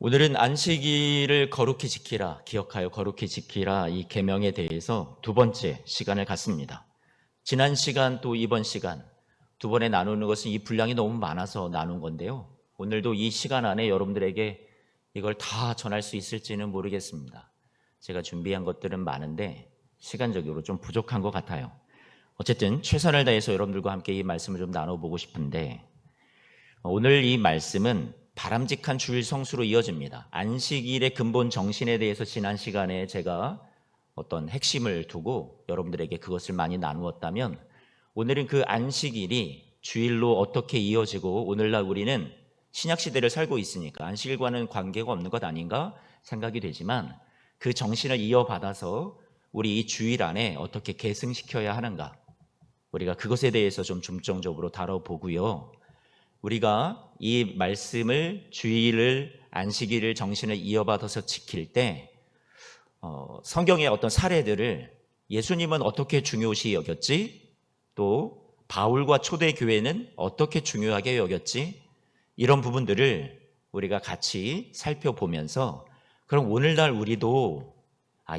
오늘은 안식일을 거룩히 지키라, 기억하여 거룩히 지키라 이 계명에 대해서 두 번째 시간을 갖습니다. 지난 시간 또 이번 시간 두 번에 나누는 것은 이 분량이 너무 많아서 나눈 건데요. 오늘도 이 시간 안에 여러분들에게 이걸 다 전할 수 있을지는 모르겠습니다. 제가 준비한 것들은 많은데 시간적으로 좀 부족한 것 같아요. 어쨌든 최선을 다해서 여러분들과 함께 이 말씀을 좀 나눠보고 싶은데, 오늘 이 말씀은 바람직한 주일 성수로 이어집니다. 안식일의 근본 정신에 대해서 지난 시간에 제가 어떤 핵심을 두고 여러분들에게 그것을 많이 나누었다면, 오늘은 그 안식일이 주일로 어떻게 이어지고 오늘날 우리는 신약시대를 살고 있으니까 안식일과는 관계가 없는 것 아닌가 생각이 되지만, 그 정신을 이어받아서 우리 이 주일 안에 어떻게 계승시켜야 하는가, 우리가 그것에 대해서 좀 중점적으로 다뤄보고요. 우리가 이 말씀을, 주일을, 안식일을 정신을 이어받아서 지킬 때 성경의 어떤 사례들을 예수님은 어떻게 중요시 여겼지, 또 바울과 초대교회는 어떻게 중요하게 여겼지, 이런 부분들을 우리가 같이 살펴보면서, 그럼 오늘날 우리도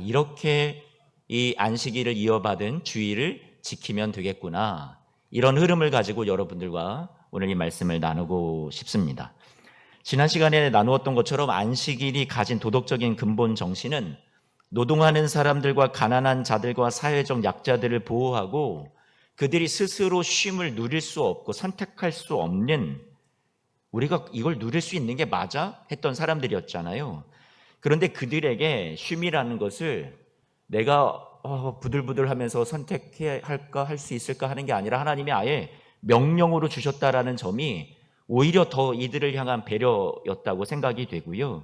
이렇게 이 안식일을 이어받은 주일을 지키면 되겠구나, 이런 흐름을 가지고 여러분들과 오늘 이 말씀을 나누고 싶습니다. 지난 시간에 나누었던 것처럼 안식일이 가진 도덕적인 근본 정신은 노동하는 사람들과 가난한 자들과 사회적 약자들을 보호하고 그들이 스스로 쉼을 누릴 수 없고 선택할 수 없는, 우리가 이걸 누릴 수 있는 게 맞아? 했던 사람들이었잖아요. 그런데 그들에게 쉼이라는 것을 내가 부들부들하면서 선택해야 할까, 할 수 있을까 하는 게 아니라 하나님이 아예 명령으로 주셨다라는 점이 오히려 더 이들을 향한 배려였다고 생각이 되고요.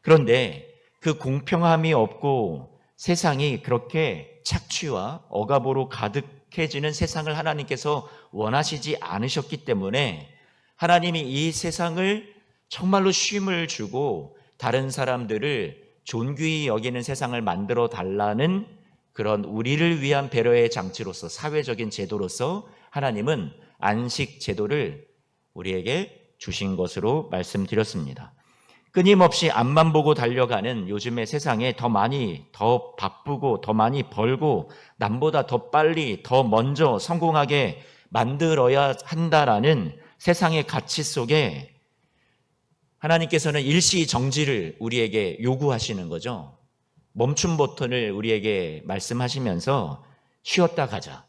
그런데 그 공평함이 없고 세상이 그렇게 착취와 억압으로 가득해지는 세상을 하나님께서 원하시지 않으셨기 때문에, 하나님이 이 세상을 정말로 쉼을 주고 다른 사람들을 존귀히 여기는 세상을 만들어 달라는 그런 우리를 위한 배려의 장치로서, 사회적인 제도로서 하나님은 안식 제도를 우리에게 주신 것으로 말씀드렸습니다. 끊임없이 앞만 보고 달려가는 요즘의 세상에 더 바쁘고 더 많이 벌고 남보다 더 빨리 더 먼저 성공하게 만들어야 한다라는 세상의 가치 속에 하나님께서는 일시정지를 우리에게 요구하시는 거죠. 멈춤 버튼을 우리에게 말씀하시면서 쉬었다 가자,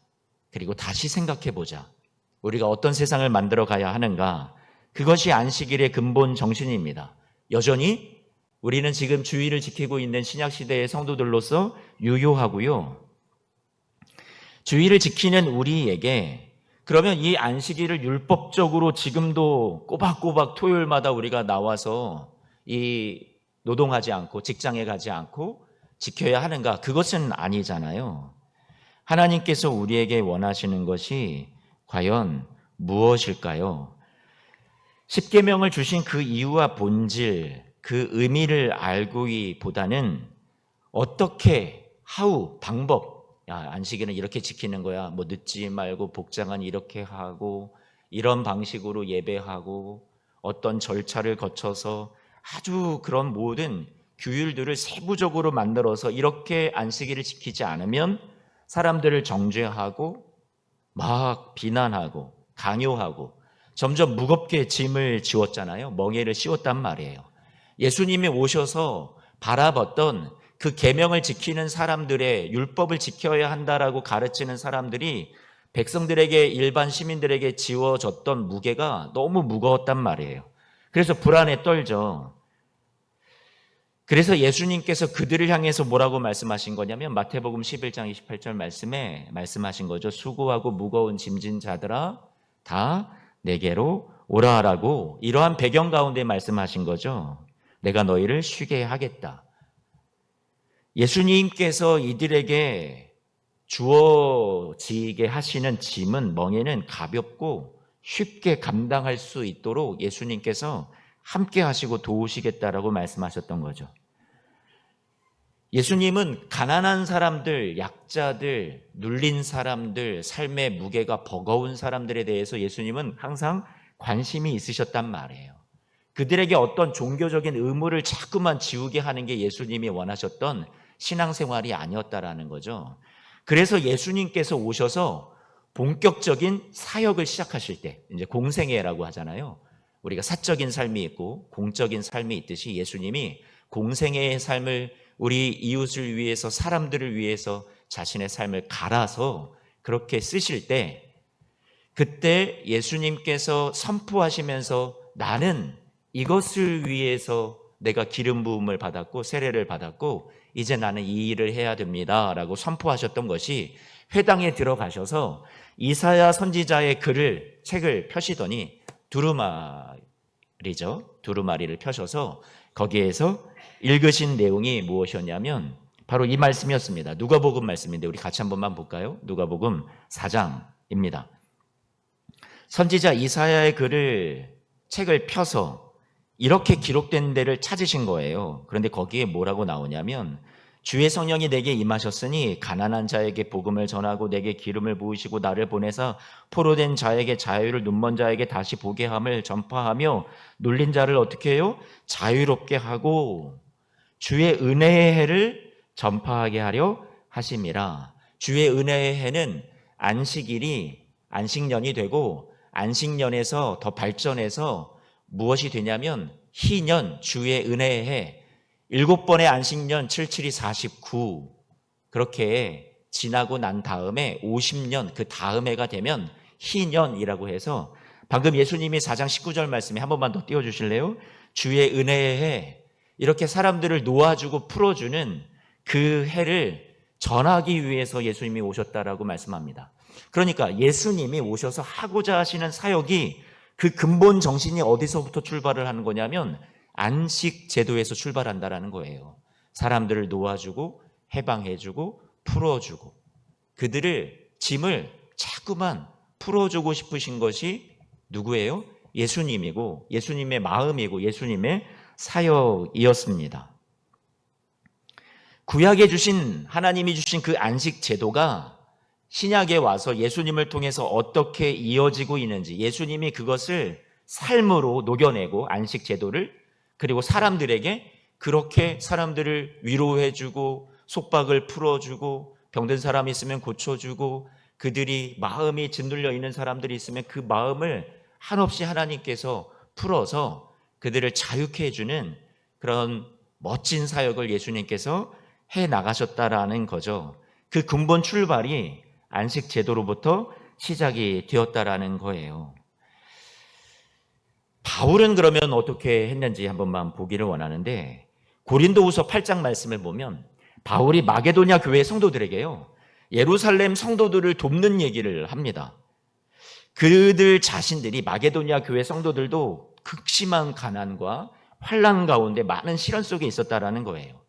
그리고 다시 생각해보자, 우리가 어떤 세상을 만들어 가야 하는가, 그것이 안식일의 근본 정신입니다. 여전히 우리는 지금 주일을 지키고 있는 신약시대의 성도들로서 유효하고요. 주일을 지키는 우리에게 그러면 이 안식일을 율법적으로 지금도 꼬박꼬박 토요일마다 우리가 나와서 이 노동하지 않고 직장에 가지 않고 지켜야 하는가? 그것은 아니잖아요. 하나님께서 우리에게 원하시는 것이 과연 무엇일까요? 십계명을 주신 그 이유와 본질, 그 의미를 알기보다는 어떻게, 방법, 안식일은 이렇게 지키는 거야, 뭐 늦지 말고 복장은 이렇게 하고 이런 방식으로 예배하고 어떤 절차를 거쳐서 아주 그런 모든 규율들을 세부적으로 만들어서 이렇게 안식일을 지키지 않으면 사람들을 정죄하고 막 비난하고 강요하고 점점 무겁게 짐을 지웠잖아요. 멍에를 씌웠단 말이에요. 예수님이 오셔서 바라봤던 그 계명을 지키는 사람들의, 율법을 지켜야 한다라고 가르치는 사람들이 백성들에게, 일반 시민들에게 지워졌던 무게가 너무 무거웠단 말이에요. 그래서 불안에 떨죠. 그래서 예수님께서 그들을 향해서 뭐라고 말씀하신 거냐면 마태복음 11장 28절 말씀에 말씀하신 거죠. 수고하고 무거운 짐진 자들아 다 내게로 오라 하라고, 이러한 배경 가운데 말씀하신 거죠. 내가 너희를 쉬게 하겠다. 예수님께서 이들에게 주어지게 하시는 짐은, 멍에는 가볍고 쉽게 감당할 수 있도록 예수님께서 함께 하시고 도우시겠다라고 말씀하셨던 거죠. 예수님은 가난한 사람들, 약자들, 눌린 사람들, 삶의 무게가 버거운 사람들에 대해서 예수님은 항상 관심이 있으셨단 말이에요. 그들에게 어떤 종교적인 의무를 자꾸만 지우게 하는 게 예수님이 원하셨던 신앙생활이 아니었다라는 거죠. 그래서 예수님께서 오셔서 본격적인 사역을 시작하실 때, 이제 공생애라고 하잖아요. 우리가 사적인 삶이 있고 공적인 삶이 있듯이 예수님이 공생애의 삶을 우리 이웃을 위해서, 사람들을 위해서 자신의 삶을 갈아서 그렇게 쓰실 때, 그때 예수님께서 선포하시면서 나는 이것을 위해서 내가 기름 부음을 받았고 세례를 받았고 이제 나는 이 일을 해야 됩니다 라고 선포하셨던 것이, 회당에 들어가셔서 이사야 선지자의 책을 펴시더니 두루마리죠. 두루마리를 펴셔서 거기에서 읽으신 내용이 무엇이었냐면 바로 이 말씀이었습니다. 누가복음 말씀인데 우리 같이 한 번만 볼까요? 누가복음 4장입니다. 선지자 이사야의 책을 펴서 이렇게 기록된 데를 찾으신 거예요. 그런데 거기에 뭐라고 나오냐면, 주의 성령이 내게 임하셨으니 가난한 자에게 복음을 전하고 내게 기름을 부으시고 나를 보내사 포로된 자에게 자유를, 눈먼 자에게 다시 보게 함을 전파하며 눌린 자를 어떻게 해요? 자유롭게 하고 주의 은혜의 해를 전파하게 하려 하심이라. 주의 은혜의 해는 안식일이 안식년이 되고, 안식년에서 더 발전해서 무엇이 되냐면 희년, 주의 은혜의 해, 7번의 안식년 77이 49, 그렇게 지나고 난 다음에 50년, 그 다음 해가 되면 희년이라고 해서, 방금 예수님이 4장 19절 말씀에 한 번만 더 띄워주실래요? 주의 은혜의 해, 이렇게 사람들을 놓아주고 풀어주는 그 해를 전하기 위해서 예수님이 오셨다라고 말씀합니다. 그러니까 예수님이 오셔서 하고자 하시는 사역이, 그 근본 정신이 어디서부터 출발을 하는 거냐면 안식 제도에서 출발한다라는 거예요. 사람들을 놓아주고 해방해주고 풀어주고, 그들을 짐을 자꾸만 풀어주고 싶으신 것이 누구예요? 예수님이고, 예수님의 마음이고 예수님의 사역이었습니다. 구약에 주신, 하나님이 주신 그 안식 제도가 신약에 와서 예수님을 통해서 어떻게 이어지고 있는지, 예수님이 그것을 삶으로 녹여내고 안식 제도를, 그리고 사람들에게 그렇게 사람들을 위로해주고 속박을 풀어주고 병든 사람이 있으면 고쳐주고, 그들이 마음이 짓눌려 있는 사람들이 있으면 그 마음을 한없이 하나님께서 풀어서 그들을 자유케 해주는 그런 멋진 사역을 예수님께서 해 나가셨다라는 거죠. 그 근본 출발이 안식 제도로부터 시작이 되었다라는 거예요. 바울은 그러면 어떻게 했는지 한 번만 보기를 원하는데, 고린도후서 8장 말씀을 보면 바울이 마게도냐 교회 성도들에게요, 예루살렘 성도들을 돕는 얘기를 합니다. 그들 자신들이, 마게도냐 교회 성도들도 극심한 가난과 환난 가운데 많은 시련 속에 있었다라는 거예요.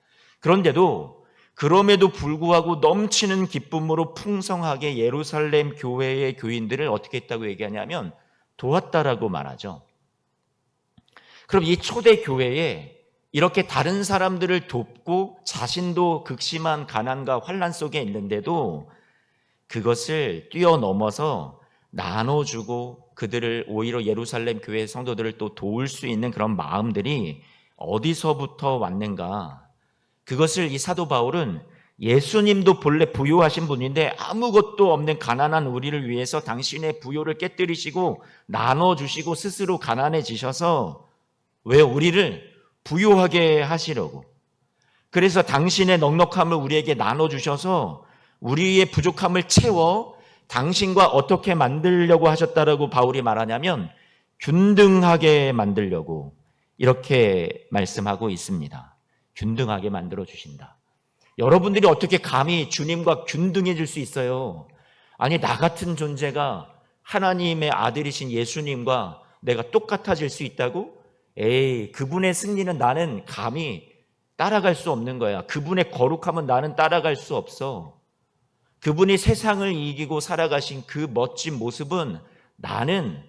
그럼에도 불구하고 넘치는 기쁨으로 풍성하게 예루살렘 교회의 교인들을 어떻게 했다고 얘기하냐면 도왔다라고 말하죠. 그럼 이 초대 교회에 이렇게 다른 사람들을 돕고 자신도 극심한 가난과 환난 속에 있는데도 그것을 뛰어넘어서 나눠주고 그들을, 오히려 예루살렘 교회 성도들을 또 도울 수 있는 그런 마음들이 어디서부터 왔는가? 그것을 이 사도 바울은, 예수님도 본래 부유하신 분인데 아무것도 없는 가난한 우리를 위해서 당신의 부요를 깨뜨리시고 나눠주시고 스스로 가난해지셔서 왜 우리를 부유하게 하시려고, 그래서 당신의 넉넉함을 우리에게 나눠주셔서 우리의 부족함을 채워 당신과 어떻게 만들려고 하셨다라고 바울이 말하냐면 균등하게 만들려고 이렇게 말씀하고 있습니다. 균등하게 만들어 주신다. 여러분들이 어떻게 감히 주님과 균등해질 수 있어요? 아니, 나 같은 존재가 하나님의 아들이신 예수님과 내가 똑같아질 수 있다고? 에이, 그분의 승리는 나는 감히 따라갈 수 없는 거야. 그분의 거룩함은 나는 따라갈 수 없어. 그분이 세상을 이기고 살아가신 그 멋진 모습은 나는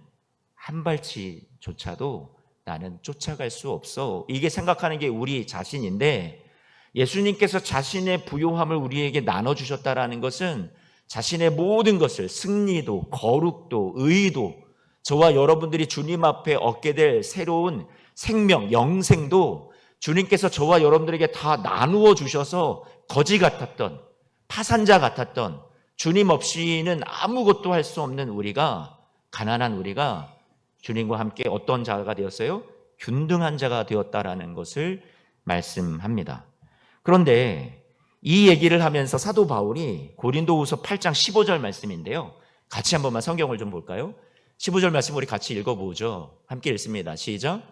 한 발치조차도 나는 쫓아갈 수 없어. 이게 생각하는 게 우리 자신인데, 예수님께서 자신의 부요함을 우리에게 나눠주셨다라는 것은 자신의 모든 것을, 승리도 거룩도 의도, 저와 여러분들이 주님 앞에 얻게 될 새로운 생명, 영생도 주님께서 저와 여러분들에게 다 나누어 주셔서 거지 같았던, 파산자 같았던, 주님 없이는 아무것도 할 수 없는 우리가, 가난한 우리가 주님과 함께 어떤 자가 되었어요? 균등한 자가 되었다라는 것을 말씀합니다. 그런데 이 얘기를 하면서 사도 바울이 고린도후서 8장 15절 말씀인데요. 같이 한 번만 성경을 좀 볼까요? 15절 말씀 우리 같이 읽어보죠. 함께 읽습니다. 시작.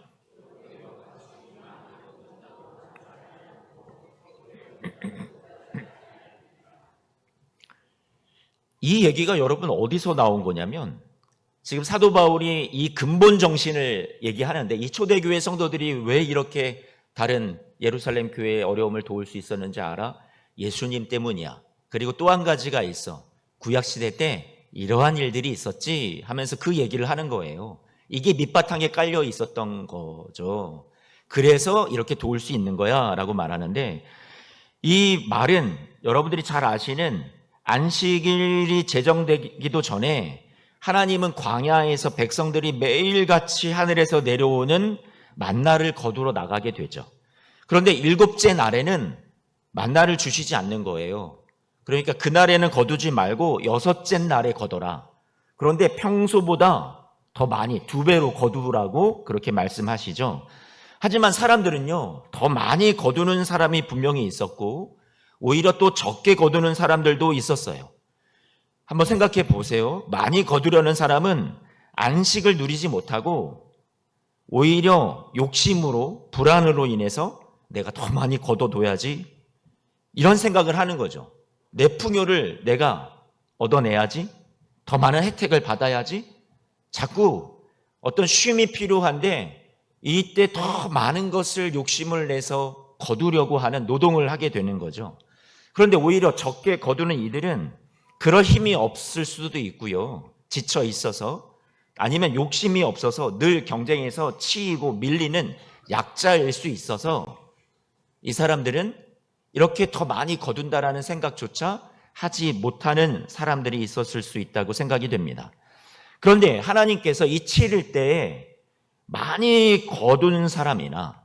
이 얘기가 여러분 어디서 나온 거냐면 지금 사도 바울이 이 근본 정신을 얘기하는데 이 초대교회 성도들이 왜 이렇게 다른 예루살렘 교회의 어려움을 도울 수 있었는지 알아? 예수님 때문이야. 그리고 또 한 가지가 있어. 구약시대 때 이러한 일들이 있었지 하면서 그 얘기를 하는 거예요. 이게 밑바탕에 깔려 있었던 거죠. 그래서 이렇게 도울 수 있는 거야 라고 말하는데 이 말은 여러분들이 잘 아시는 안식일이 제정되기도 전에 하나님은 광야에서 백성들이 매일같이 하늘에서 내려오는 만나를 거두러 나가게 되죠. 그런데 일곱째 날에는 만나를 주시지 않는 거예요. 그러니까 그날에는 거두지 말고 여섯째 날에 거둬라. 그런데 평소보다 더 많이 2배로 거두라고 그렇게 말씀하시죠. 하지만 사람들은요, 더 많이 거두는 사람이 분명히 있었고 오히려 또 적게 거두는 사람들도 있었어요. 한번 생각해 보세요. 많이 거두려는 사람은 안식을 누리지 못하고 오히려 욕심으로, 불안으로 인해서 내가 더 많이 거둬둬야지 이런 생각을 하는 거죠. 내 풍요를 내가 얻어내야지, 더 많은 혜택을 받아야지, 자꾸 어떤 쉼이 필요한데 이때 더 많은 것을 욕심을 내서 거두려고 하는 노동을 하게 되는 거죠. 그런데 오히려 적게 거두는 이들은 그럴 힘이 없을 수도 있고요. 지쳐 있어서 아니면 욕심이 없어서 늘 경쟁에서 치이고 밀리는 약자일 수 있어서 이 사람들은 이렇게 더 많이 거둔다라는 생각조차 하지 못하는 사람들이 있었을 수 있다고 생각이 됩니다. 그런데 하나님께서 이 7일 때에 많이 거둔 사람이나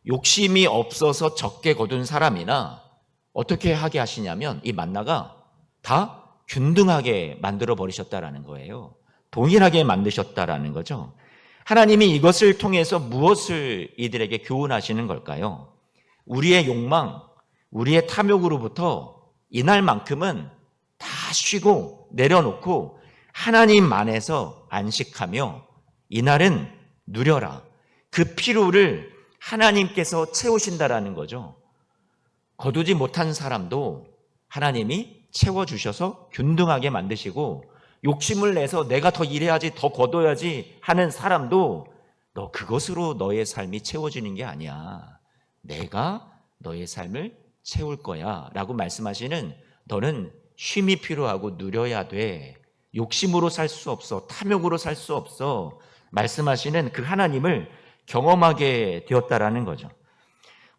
욕심이 없어서 적게 거둔 사람이나 어떻게 하게 하시냐면 이 만나가 다 균등하게 만들어 버리셨다라는 거예요. 동일하게 만드셨다라는 거죠. 하나님이 이것을 통해서 무엇을 이들에게 교훈하시는 걸까요? 우리의 욕망, 우리의 탐욕으로부터 이날만큼은 다 쉬고 내려놓고 하나님 안에서 안식하며 이날은 누려라. 그 필요를 하나님께서 채우신다라는 거죠. 거두지 못한 사람도 하나님이 채워주셔서 균등하게 만드시고 욕심을 내서 내가 더 일해야지, 더 거둬야지 하는 사람도 너 그것으로 너의 삶이 채워지는 게 아니야. 내가 너의 삶을 채울 거야 라고 말씀하시는 너는 쉼이 필요하고 누려야 돼. 욕심으로 살 수 없어. 탐욕으로 살 수 없어. 말씀하시는 그 하나님을 경험하게 되었다라는 거죠.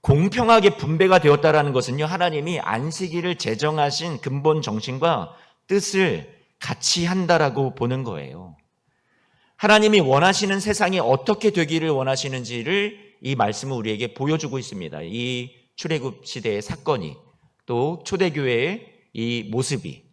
공평하게 분배가 되었다라는 것은요, 하나님이 안식일을 제정하신 근본 정신과 뜻을 같이 한다라고 보는 거예요. 하나님이 원하시는 세상이 어떻게 되기를 원하시는지를 이 말씀은 우리에게 보여주고 있습니다. 이 출애굽 시대의 사건이 또 초대교회의 이 모습이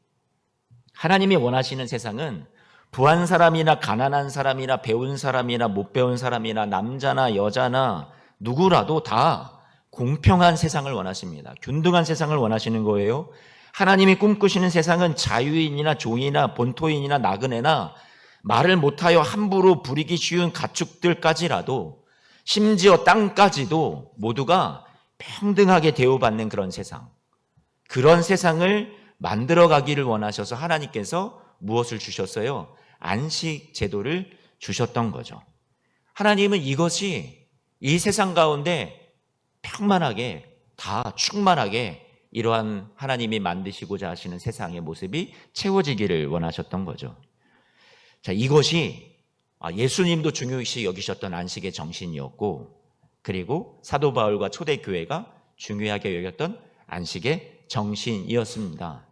하나님이 원하시는 세상은 부한 사람이나 가난한 사람이나 배운 사람이나 못 배운 사람이나 남자나 여자나 누구라도 다 공평한 세상을 원하십니다. 균등한 세상을 원하시는 거예요. 하나님이 꿈꾸시는 세상은 자유인이나 종이나 본토인이나 나그네나 말을 못하여 함부로 부리기 쉬운 가축들까지라도 심지어 땅까지도 모두가 평등하게 대우받는 그런 세상, 그런 세상을 만들어가기를 원하셔서 하나님께서 무엇을 주셨어요? 안식 제도를 주셨던 거죠. 하나님은 이것이 이 세상 가운데 평만하게 다 충만하게 이러한 하나님이 만드시고자 하시는 세상의 모습이 채워지기를 원하셨던 거죠. 자, 이것이 예수님도 중요시 여기셨던 안식의 정신이었고, 그리고 사도 바울과 초대교회가 중요하게 여겼던 안식의 정신이었습니다.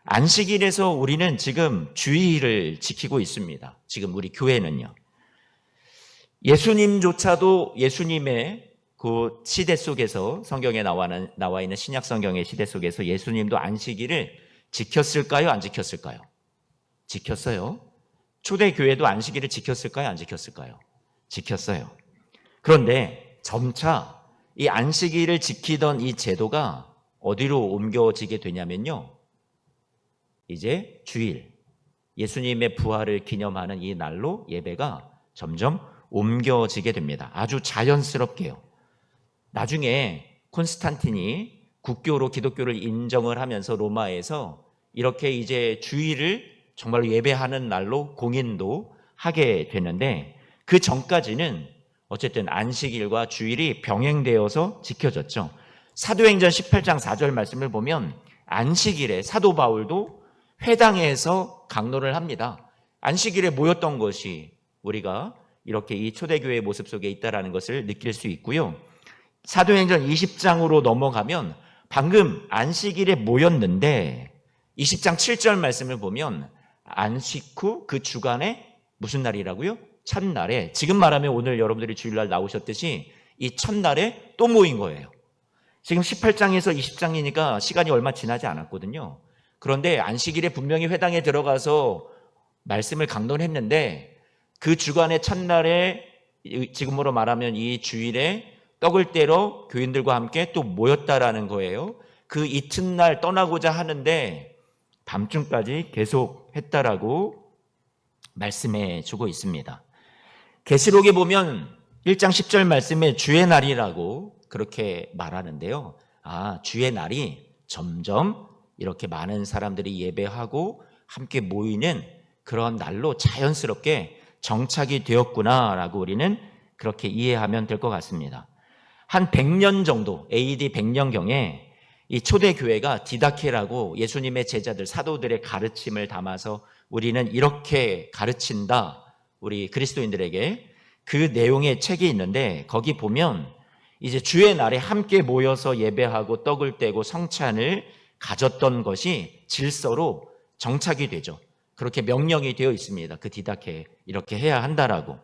안식일에서 우리는 지금 주일을 지키고 있습니다. 지금 우리 교회는요. 예수님조차도 예수님의 그 시대 속에서 성경에 나와 있는 신약 성경의 시대 속에서 예수님도 안식일을 지켰을까요? 안 지켰을까요? 지켰어요. 초대교회도 안식일을 지켰을까요? 안 지켰을까요? 지켰어요. 그런데 점차 이 안식일을 지키던 이 제도가 어디로 옮겨지게 되냐면요. 이제 주일, 예수님의 부활을 기념하는 이 날로 예배가 점점 옮겨지게 됩니다. 아주 자연스럽게요. 나중에 콘스탄틴이 국교로 기독교를 인정을 하면서 로마에서 이렇게 이제 주일을 정말로 예배하는 날로 공인도 하게 되는데, 그 전까지는 어쨌든 안식일과 주일이 병행되어서 지켜졌죠. 사도행전 18장 4절 말씀을 보면 안식일에 사도 바울도 회당에서 강론을 합니다. 안식일에 모였던 것이 우리가 이렇게 이 초대교회의 모습 속에 있다는 것을 느낄 수 있고요. 사도행전 20장으로 넘어가면 방금 안식일에 모였는데 20장 7절 말씀을 보면 안식 후 그 주간에 무슨 날이라고요? 첫날에, 지금 말하면 오늘 여러분들이 주일날 나오셨듯이 이 첫날에 또 모인 거예요. 지금 18장에서 20장이니까 시간이 얼마 지나지 않았거든요. 그런데 안식일에 분명히 회당에 들어가서 말씀을 강론했는데 그 주간의 첫날에, 지금으로 말하면 이 주일에 떡을 떼러 교인들과 함께 또 모였다라는 거예요. 그 이튿날 떠나고자 하는데 밤중까지 계속 했다라고 말씀해 주고 있습니다. 계시록에 보면 1장 10절 말씀에 주의 날이라고 그렇게 말하는데요. 주의 날이 점점 이렇게 많은 사람들이 예배하고 함께 모이는 그런 날로 자연스럽게 정착이 되었구나라고 우리는 그렇게 이해하면 될 것 같습니다. 한 100년 정도, AD 100년경에 이 초대교회가 디다케라고 예수님의 제자들, 사도들의 가르침을 담아서 우리는 이렇게 가르친다, 우리 그리스도인들에게, 그 내용의 책이 있는데 거기 보면 이제 주의 날에 함께 모여서 예배하고 떡을 떼고 성찬을 가졌던 것이 질서로 정착이 되죠. 그렇게 명령이 되어 있습니다. 그 디다케 이렇게 해야 한다라고.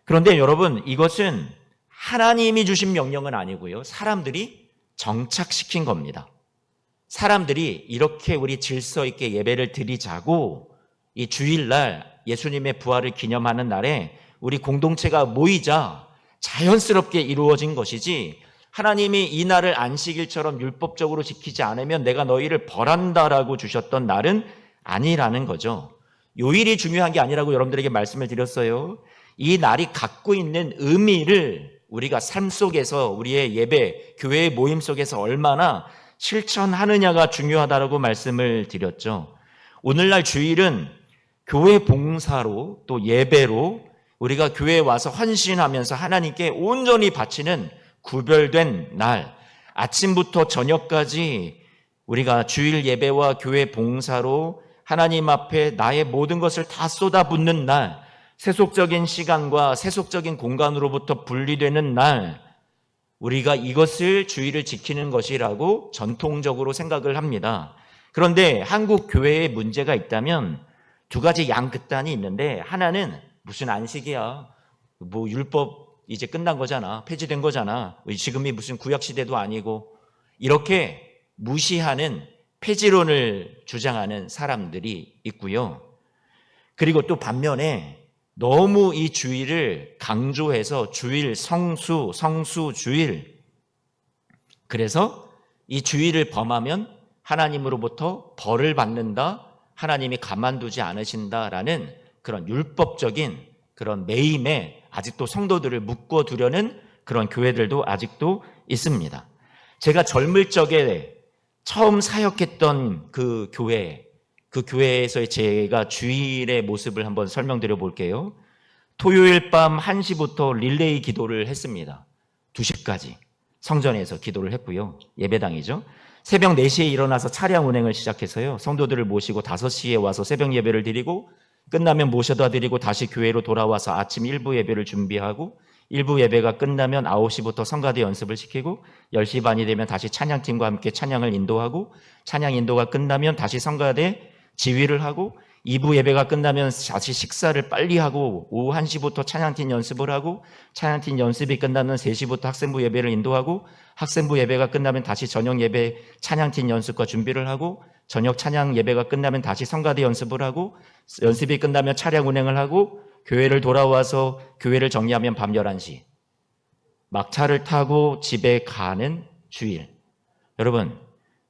그런데 여러분, 이것은 하나님이 주신 명령은 아니고요. 사람들이 정착시킨 겁니다. 사람들이 이렇게 우리 질서 있게 예배를 드리자고 이 주일날 예수님의 부활을 기념하는 날에 우리 공동체가 모이자 자연스럽게 이루어진 것이지, 하나님이 이 날을 안식일처럼 율법적으로 지키지 않으면 내가 너희를 벌한다라고 주셨던 날은 아니라는 거죠. 요일이 중요한 게 아니라고 여러분들에게 말씀을 드렸어요. 이 날이 갖고 있는 의미를 우리가 삶 속에서, 우리의 예배, 교회의 모임 속에서 얼마나 실천하느냐가 중요하다라고 말씀을 드렸죠. 오늘날 주일은 교회 봉사로 또 예배로 우리가 교회에 와서 헌신하면서 하나님께 온전히 바치는 구별된 날, 아침부터 저녁까지 우리가 주일 예배와 교회 봉사로 하나님 앞에 나의 모든 것을 다 쏟아붓는 날, 세속적인 시간과 세속적인 공간으로부터 분리되는 날, 우리가 이것을 주일을 지키는 것이라고 전통적으로 생각을 합니다. 그런데 한국 교회에 문제가 있다면 두 가지 양극단이 있는데, 하나는 무슨 안식이야, 뭐 율법 이제 끝난 거잖아, 폐지된 거잖아, 지금이 무슨 구약시대도 아니고, 이렇게 무시하는 폐지론을 주장하는 사람들이 있고요. 그리고 또 반면에 너무 이 주일을 강조해서 주일 성수, 성수 주일, 그래서 이 주일을 범하면 하나님으로부터 벌을 받는다, 하나님이 가만두지 않으신다라는 그런 율법적인 그런 매임에 아직도 성도들을 묶어두려는 그런 교회들도 아직도 있습니다. 제가 젊을 적에 처음 사역했던 그 교회에서 제가 주일의 모습을 한번 설명드려 볼게요. 토요일 밤 1시부터 릴레이 기도를 했습니다. 2시까지 성전에서 기도를 했고요. 예배당이죠. 새벽 4시에 일어나서 차량 운행을 시작해서요, 성도들을 모시고 5시에 와서 새벽 예배를 드리고, 끝나면 모셔다 드리고 다시 교회로 돌아와서 아침 1부 예배를 준비하고, 1부 예배가 끝나면 9시부터 성가대 연습을 시키고, 10시 반이 되면 다시 찬양팀과 함께 찬양을 인도하고, 찬양 인도가 끝나면 다시 성가대 지휘를 하고, 2부 예배가 끝나면 다시 식사를 빨리 하고 오후 1시부터 찬양팀 연습을 하고 찬양팀 연습이 끝나면 3시부터 학생부 예배를 인도하고 학생부 예배가 끝나면 다시 저녁 예배 찬양팀 연습과 준비를 하고 저녁 찬양 예배가 끝나면 다시 성가대 연습을 하고 연습이 끝나면 차량 운행을 하고 교회를 돌아와서 교회를 정리하면 밤 11시 막차를 타고 집에 가는 주일. 여러분,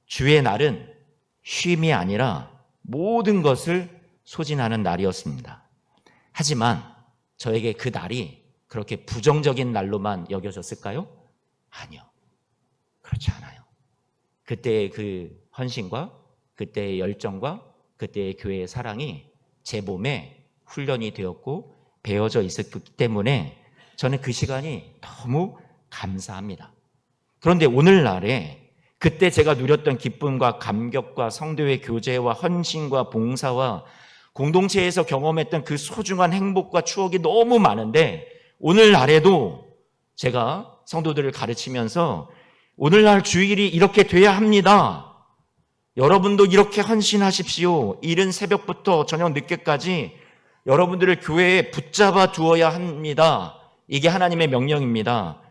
주의 날은 쉼이 아니라 모든 것을 소진하는 날이었습니다. 하지만 저에게 그 날이 그렇게 부정적인 날로만 여겨졌을까요? 아니요. 그렇지 않아요. 그때의 그 헌신과 그때의 열정과 그때의 교회의 사랑이 제 몸에 훈련이 되었고 배어져 있었기 때문에 저는 그 시간이 너무 감사합니다. 그런데 오늘날에 그때 제가 누렸던 기쁨과 감격과 성도의 교제와 헌신과 봉사와 공동체에서 경험했던 그 소중한 행복과 추억이 너무 많은데 오늘날에도 제가 성도들을 가르치면서 오늘날 주일이 이렇게 돼야 합니다. 여러분도 이렇게 헌신하십시오. 이른 새벽부터 저녁 늦게까지 여러분들을 교회에 붙잡아 두어야 합니다. 이게 하나님의 명령입니다.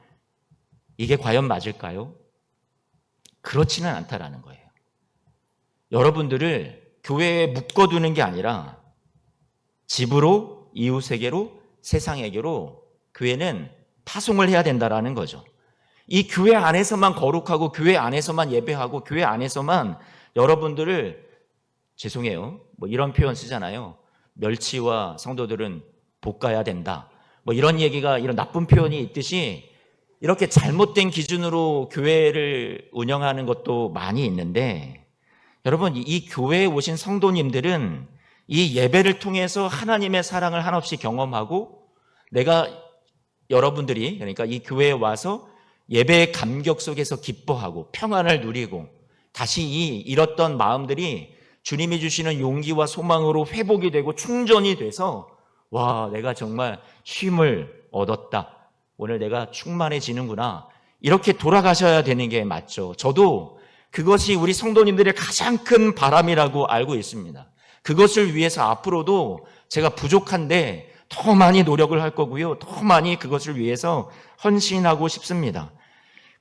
이게 과연 맞을까요? 그렇지는 않다라는 거예요. 여러분들을 교회에 묶어두는 게 아니라 집으로, 이웃에게로, 세상에게로 교회는 파송을 해야 된다라는 거죠. 이 교회 안에서만 거룩하고 교회 안에서만 예배하고 교회 안에서만 여러분들을 죄송해요. 뭐 이런 표현 쓰잖아요. 멸치와 성도들은 볶아야 된다. 뭐 이런 얘기가 이런 나쁜 표현이 있듯이 이렇게 잘못된 기준으로 교회를 운영하는 것도 많이 있는데 여러분 이 교회에 오신 성도님들은 이 예배를 통해서 하나님의 사랑을 한없이 경험하고 내가 여러분들이 그러니까 이 교회에 와서 예배의 감격 속에서 기뻐하고 평안을 누리고 다시 이 잃었던 마음들이 주님이 주시는 용기와 소망으로 회복이 되고 충전이 돼서 와 내가 정말 쉼을 얻었다. 오늘 내가 충만해지는구나. 이렇게 돌아가셔야 되는 게 맞죠. 저도 그것이 우리 성도님들의 가장 큰 바람이라고 알고 있습니다. 그것을 위해서 앞으로도 제가 부족한데 더 많이 노력을 할 거고요. 더 많이 그것을 위해서 헌신하고 싶습니다.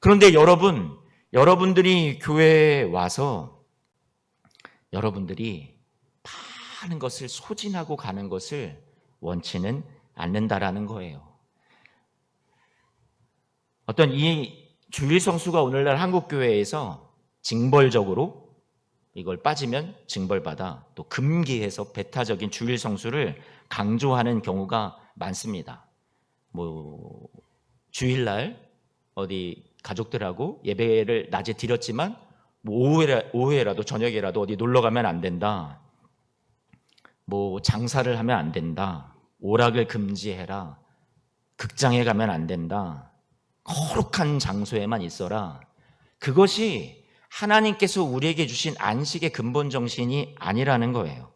그런데 여러분들이 교회에 와서 여러분들이 많은 것을 소진하고 가는 것을 원치는 않는다라는 거예요. 어떤 이 주일 성수가 오늘날 한국 교회에서 징벌적으로 이걸 빠지면 징벌받아 또 금기해서 배타적인 주일 성수를 강조하는 경우가 많습니다. 뭐 주일날 어디 가족들하고 예배를 낮에 드렸지만 뭐 오후에라도 저녁에라도 어디 놀러 가면 안 된다. 뭐 장사를 하면 안 된다. 오락을 금지해라. 극장에 가면 안 된다. 거룩한 장소에만 있어라. 그것이 하나님께서 우리에게 주신 안식의 근본 정신이 아니라는 거예요.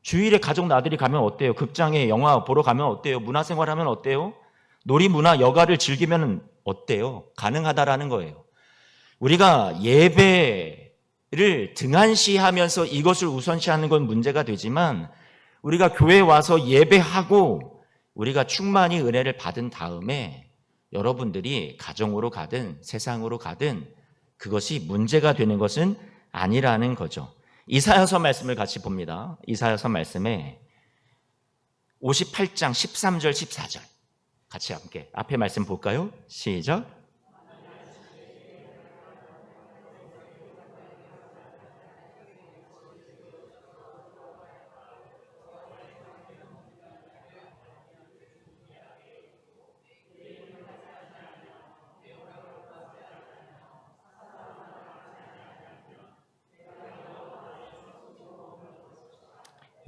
주일에 가족 나들이 가면 어때요? 극장에 영화 보러 가면 어때요? 문화생활 하면 어때요? 놀이문화 여가를 즐기면 어때요? 가능하다라는 거예요. 우리가 예배를 등한시하면서 이것을 우선시하는 건 문제가 되지만 우리가 교회에 와서 예배하고 우리가 충만히 은혜를 받은 다음에 여러분들이 가정으로 가든 세상으로 가든 그것이 문제가 되는 것은 아니라는 거죠. 이사야서 말씀을 같이 봅니다. 이사야서 말씀에 58장 13절 14절 같이 함께 앞에 말씀 볼까요? 시작.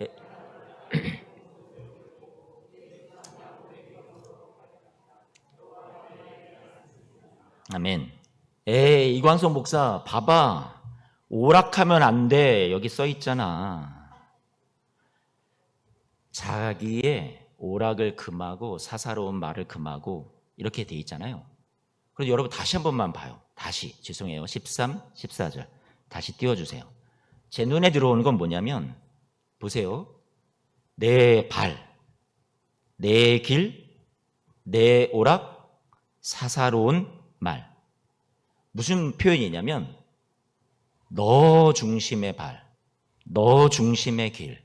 예. 아멘. 이광성 목사 봐봐. 오락하면 안 돼. 여기 써 있잖아. 자기의 오락을 금하고 사사로운 말을 금하고 이렇게 돼 있잖아요. 그래서 여러분 다시 한 번만 봐요. 다시 죄송해요. 13, 14절 다시 띄워주세요. 제 눈에 들어오는 건 뭐냐면 보세요. 내 발, 내 길, 내 오락, 사사로운 말. 무슨 표현이냐면 너 중심의 발, 너 중심의 길,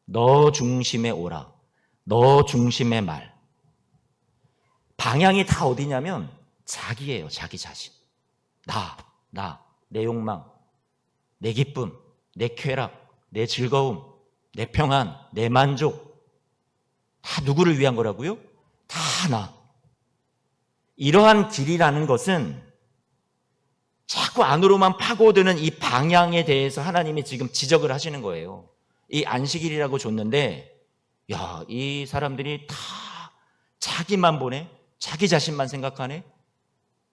너 중심의 오락, 너 중심의 말. 방향이 다 어디냐면 자기예요. 자기 자신. 내 욕망, 내 기쁨, 내 쾌락, 내 즐거움, 내 평안, 내 만족. 다 누구를 위한 거라고요? 다 나. 이러한 길이라는 것은 자꾸 안으로만 파고드는 이 방향에 대해서 하나님이 지금 지적을 하시는 거예요. 이 안식일이라고 줬는데 야, 이 사람들이 다 자기만 보네. 자기 자신만 생각하네.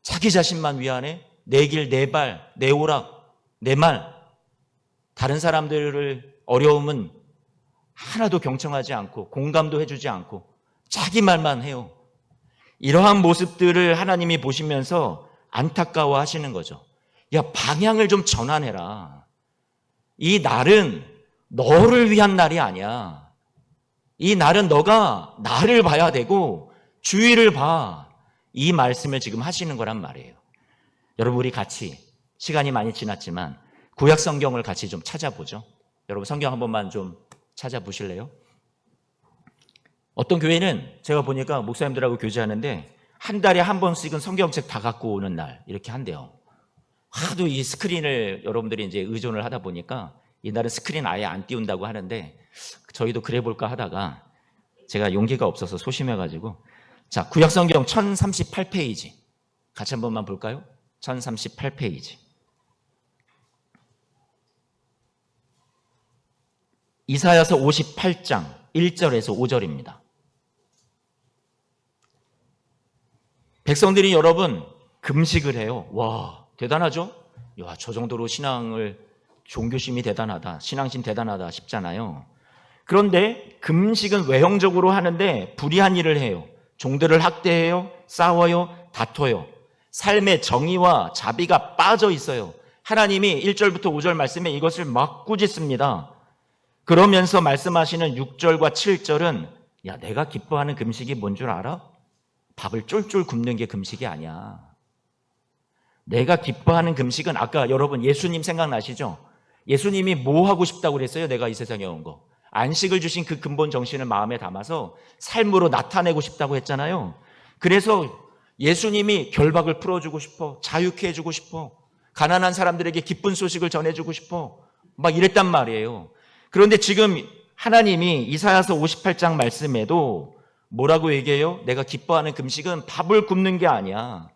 자기 자신만 위하네. 내 길, 내 발, 내 오락, 내 말. 다른 사람들을 어려움은 하나도 경청하지 않고 공감도 해주지 않고 자기 말만 해요. 이러한 모습들을 하나님이 보시면서 안타까워 하시는 거죠. 야, 방향을 좀 전환해라. 이 날은 너를 위한 날이 아니야. 이 날은 너가 나를 봐야 되고 주위를 봐. 이 말씀을 지금 하시는 거란 말이에요. 여러분, 우리 같이 시간이 많이 지났지만 구약 성경을 같이 좀 찾아보죠. 여러분, 성경 한 번만 좀 찾아보실래요? 어떤 교회는 제가 보니까 목사님들하고 교제하는데 한 달에 한 번씩은 성경책 다 갖고 오는 날 이렇게 한대요. 하도 이 스크린을 여러분들이 이제 의존을 하다 보니까 이날은 스크린 아예 안 띄운다고 하는데 저희도 그래 볼까 하다가 제가 용기가 없어서 소심해가지고 자, 구약 성경 1038페이지 같이 한 번만 볼까요? 1038페이지. 이사야서 58장 1절에서 5절입니다. 백성들이 여러분 금식을 해요. 와, 대단하죠? 야, 저 정도로 종교심이 대단하다, 신앙심 대단하다 싶잖아요. 그런데 금식은 외형적으로 하는데 불의한 일을 해요. 종들을 학대해요, 싸워요, 다퉈요. 삶의 정의와 자비가 빠져 있어요. 하나님이 1절부터 5절 말씀에 이것을 막 꾸짖습니다. 그러면서 말씀하시는 6절과 7절은 야, 내가 기뻐하는 금식이 뭔 줄 알아? 밥을 쫄쫄 굶는 게 금식이 아니야. 내가 기뻐하는 금식은 아까 여러분 예수님 생각나시죠? 예수님이 뭐 하고 싶다고 그랬어요? 내가 이 세상에 온 거. 안식을 주신 그 근본 정신을 마음에 담아서 삶으로 나타내고 싶다고 했잖아요. 그래서 예수님이 결박을 풀어주고 싶어. 자유케 해주고 싶어. 가난한 사람들에게 기쁜 소식을 전해주고 싶어. 막 이랬단 말이에요. 그런데 지금 하나님이 이사야서 58장 말씀에도 뭐라고 얘기해요? 내가 기뻐하는 금식은 밥을 굶는 게 아니야.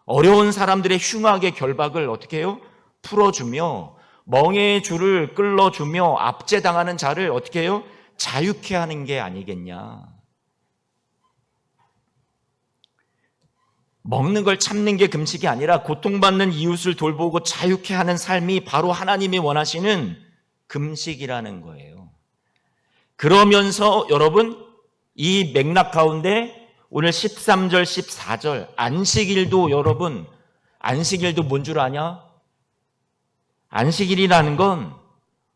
어려운 사람들의 흉악의 결박을 어떻게 해요? 풀어주며 멍에의 줄을 끌어주며 압제당하는 자를 어떻게 해요? 자유케 하는 게 아니겠냐. 먹는 걸 참는 게 금식이 아니라 고통받는 이웃을 돌보고 자유케 하는 삶이 바로 하나님이 원하시는 금식이라는 거예요. 그러면서 여러분 이 맥락 가운데 오늘 13절, 14절 안식일도 여러분 안식일도 뭔 줄 아냐? 안식일이라는 건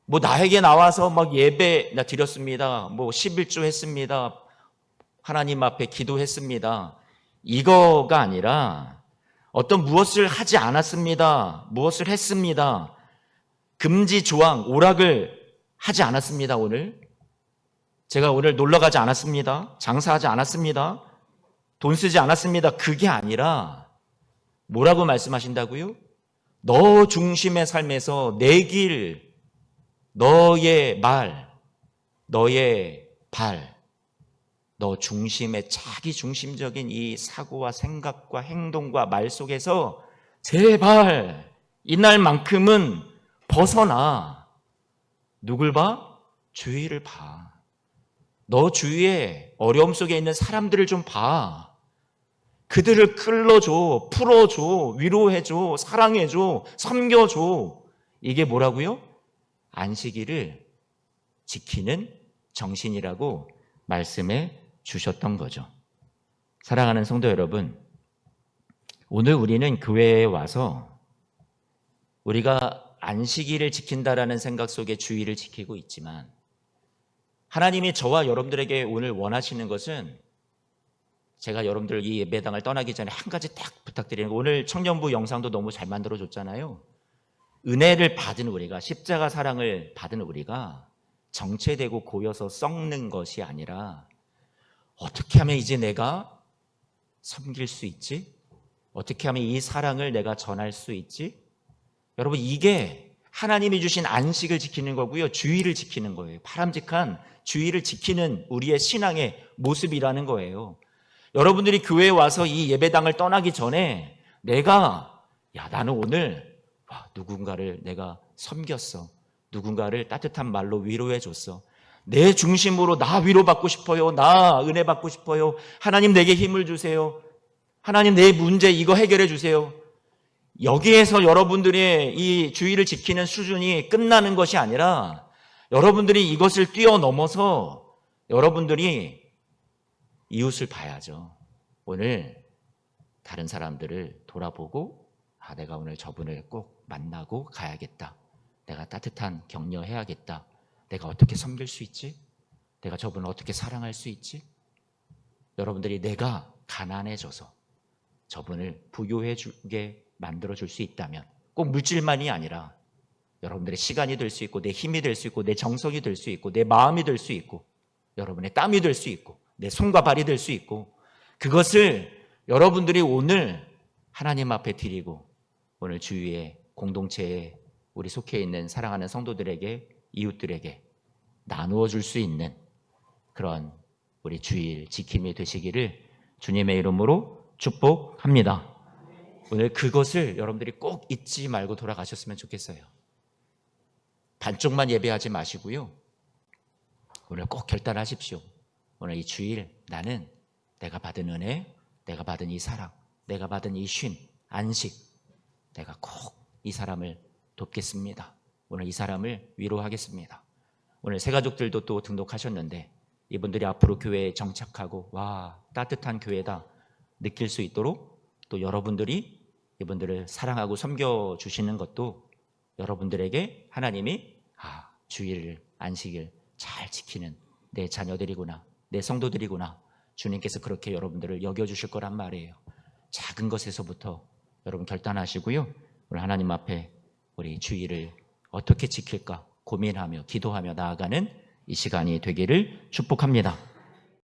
뭐 나에게 나와서 막 예배 나 드렸습니다. 뭐 11조 했습니다. 하나님 앞에 기도했습니다. 이거가 아니라 어떤 무엇을 하지 않았습니다. 무엇을 했습니다. 금지 조항, 오락을 하지 않았습니다. 오늘 제가 오늘 놀러 가지 않았습니다. 장사하지 않았습니다. 돈 쓰지 않았습니다. 그게 아니라 뭐라고 말씀하신다고요? 너 중심의 삶에서 내 길, 너의 말, 너의 발, 너 중심의 자기 중심적인 이 사고와 생각과 행동과 말 속에서 제발 이날만큼은 벗어나. 누굴 봐? 주위를 봐. 너 주위에 어려움 속에 있는 사람들을 좀 봐. 그들을 끌어줘, 풀어줘, 위로해줘, 사랑해줘, 섬겨줘. 이게 뭐라고요? 안식일을 지키는 정신이라고 말씀해 주셨던 거죠. 사랑하는 성도 여러분, 오늘 우리는 교회에 와서 우리가 안식일을 지킨다라는 생각 속에 주의를 지키고 있지만 하나님이 저와 여러분들에게 오늘 원하시는 것은 제가 여러분들 이 예배당을 떠나기 전에 한 가지 딱 부탁드리는 거, 오늘 청년부 영상도 너무 잘 만들어줬잖아요. 은혜를 받은 우리가, 십자가 사랑을 받은 우리가 정체되고 고여서 썩는 것이 아니라 어떻게 하면 이제 내가 섬길 수 있지? 어떻게 하면 이 사랑을 내가 전할 수 있지? 여러분, 이게 하나님이 주신 안식을 지키는 거고요, 주의를 지키는 거예요. 바람직한 주의를 지키는 우리의 신앙의 모습이라는 거예요. 여러분들이 교회에 와서 이 예배당을 떠나기 전에 나는 오늘 누군가를 내가 섬겼어. 누군가를 따뜻한 말로 위로해 줬어. 내 중심으로 나 위로받고 싶어요. 나 은혜 받고 싶어요. 하나님 내게 힘을 주세요. 하나님 내 문제 이거 해결해 주세요. 여기에서 여러분들의 이 주의를 지키는 수준이 끝나는 것이 아니라 여러분들이 이것을 뛰어넘어서 여러분들이 이웃을 봐야죠. 오늘 다른 사람들을 돌아보고 내가 오늘 저분을 꼭 만나고 가야겠다. 내가 따뜻한 격려해야겠다. 내가 어떻게 섬길 수 있지? 내가 저분을 어떻게 사랑할 수 있지? 여러분들이 내가 가난해져서 저분을 부유해 주게 만들어줄 수 있다면, 꼭 물질만이 아니라 여러분들의 시간이 될 수 있고, 내 힘이 될 수 있고, 내 정성이 될 수 있고, 내 마음이 될 수 있고, 여러분의 땀이 될 수 있고, 내 손과 발이 될 수 있고, 그것을 여러분들이 오늘 하나님 앞에 드리고 오늘 주위의 공동체에 우리 속해 있는 사랑하는 성도들에게, 이웃들에게 나누어 줄 수 있는 그런 우리 주일 지킴이 되시기를 주님의 이름으로 축복합니다. 오늘 그것을 여러분들이 꼭 잊지 말고 돌아가셨으면 좋겠어요. 반쪽만 예배하지 마시고요, 오늘 꼭 결단하십시오. 오늘 이 주일 나는 내가 받은 은혜, 내가 받은 이 사랑, 내가 받은 이 쉼, 안식, 내가 꼭 이 사람을 돕겠습니다. 오늘 이 사람을 위로하겠습니다. 오늘 새가족들도 또 등록하셨는데 이분들이 앞으로 교회에 정착하고 따뜻한 교회다 느낄 수 있도록 또 여러분들이 이분들을 사랑하고 섬겨주시는 것도 여러분들에게 하나님이 주일 안식일 잘 지키는 내 자녀들이구나, 내 성도들이구나, 주님께서 그렇게 여러분들을 여겨주실 거란 말이에요. 작은 것에서부터 여러분 결단하시고요, 오늘 하나님 앞에 우리 주일을 어떻게 지킬까 고민하며 기도하며 나아가는 이 시간이 되기를 축복합니다.